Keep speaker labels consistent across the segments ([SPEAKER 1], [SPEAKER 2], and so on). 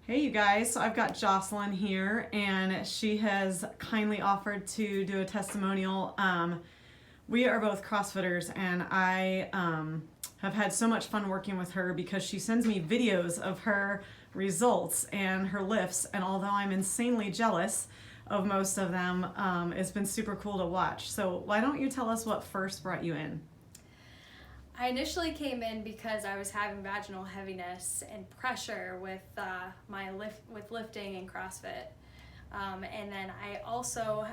[SPEAKER 1] Hey you guys, so I've got Jocelyn here and she has kindly offered to do a testimonial. We are both CrossFitters and I have had so much fun working with her because she sends me videos of her results and her lifts, and although I'm insanely jealous of most of them, it's been super cool to watch. So why don't you tell us what first brought you in?
[SPEAKER 2] I initially came in because I was having vaginal heaviness and pressure with lifting and CrossFit, and then I also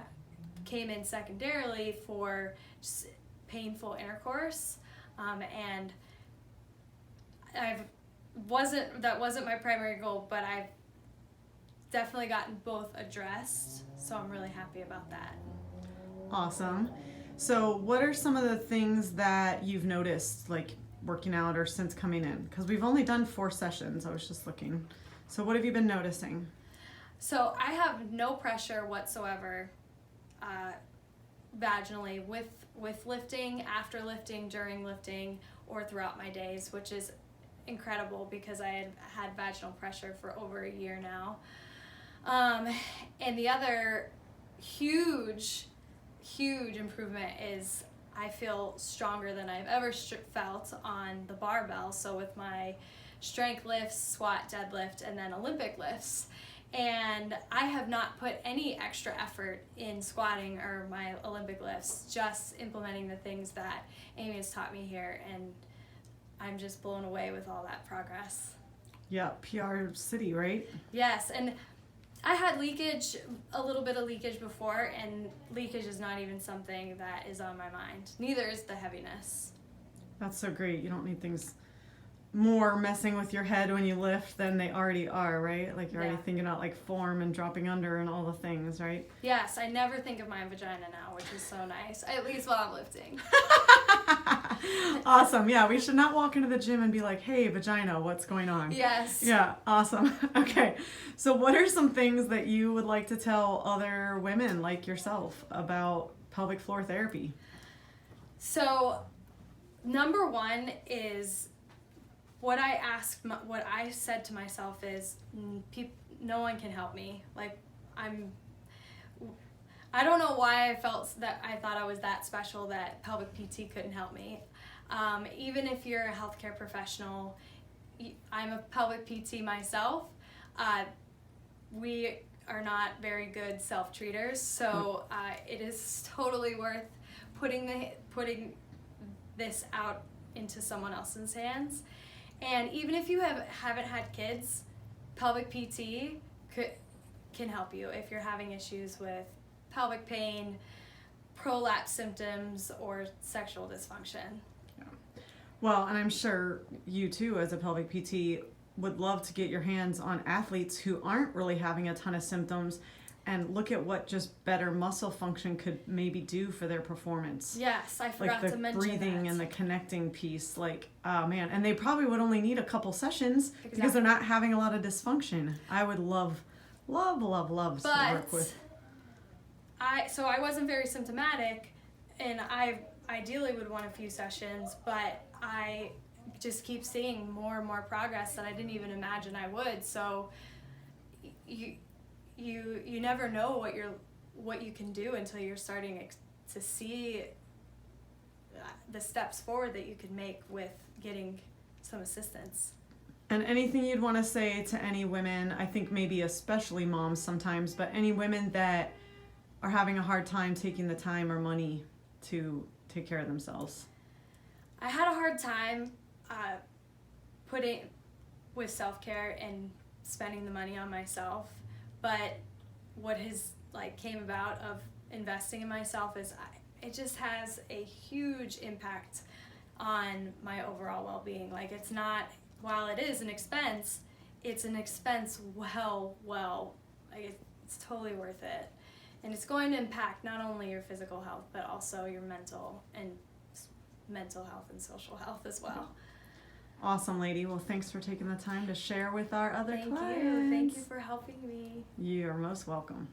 [SPEAKER 2] came in secondarily for just painful intercourse, and that wasn't my primary goal, but I've definitely gotten both addressed, so I'm really happy about that.
[SPEAKER 1] Awesome. So what are some of the things that you've noticed, like working out or since coming in? Because we've only done 4 sessions. I was just looking. So what have you been noticing?
[SPEAKER 2] So I have no pressure whatsoever vaginally with lifting, after lifting, during lifting, or throughout my days, which is incredible because I had vaginal pressure for over a year now. And the other huge improvement is I feel stronger than I've ever felt on the barbell. So with my strength lifts, squat, deadlift, and then Olympic lifts. And I have not put any extra effort in squatting or my Olympic lifts, just implementing the things that Amy has taught me here. And I'm just blown away with all that progress.
[SPEAKER 1] Yeah, PR City, right?
[SPEAKER 2] Yes, and I had a little bit of leakage before, and leakage is not even something that is on my mind. Neither is the heaviness.
[SPEAKER 1] That's so great. You don't need things more messing with your head when you lift than they already are, right? Like you're already thinking about like form and dropping under and all the things, right?
[SPEAKER 2] Yes, I never think of my vagina now, which is so nice, at least while I'm lifting.
[SPEAKER 1] Awesome. Yeah, we should not walk into the gym and be like, hey, vagina, what's going on?
[SPEAKER 2] Yes.
[SPEAKER 1] Yeah, awesome. Okay, so what are some things that you would like to tell other women like yourself about pelvic floor therapy?
[SPEAKER 2] So, number one is what I said to myself is, no one can help me. Like, I don't know why I thought I was that special that pelvic PT couldn't help me. Even if you're a healthcare professional, I'm a pelvic PT myself. We are not very good self-treaters, so it is totally worth putting this out into someone else's hands. And even if you haven't had kids, pelvic PT can help you if you're having issues with pelvic pain, prolapse symptoms, or sexual dysfunction.
[SPEAKER 1] Yeah. Well, and I'm sure you too, as a pelvic PT, would love to get your hands on athletes who aren't really having a ton of symptoms and look at what just better muscle function could maybe do for their performance.
[SPEAKER 2] Yes, I forgot to mention that.
[SPEAKER 1] Like the breathing and the connecting piece, like, oh man. And they probably would only need a couple sessions because they're not having a lot of dysfunction. I would love to work with.
[SPEAKER 2] So I wasn't very symptomatic, and I ideally would want a few sessions, but I just keep seeing more and more progress that I didn't even imagine I would. So you never know what you can do until you're starting to see the steps forward that you can make with getting some assistance.
[SPEAKER 1] And anything you'd want to say to any women, I think maybe especially moms sometimes, but any women that are having a hard time taking the time or money to take care of themselves?
[SPEAKER 2] I had a hard time putting with self-care and spending the money on myself, but what has came about of investing in myself is it just has a huge impact on my overall well-being. Like, it's not, while it is an expense, it's an expense it's totally worth it. And it's going to impact not only your physical health, but also your mental health and social health as well.
[SPEAKER 1] Awesome, lady. Well, thanks for taking the time to share with our other clients.
[SPEAKER 2] Thank you for helping me.
[SPEAKER 1] You are most welcome.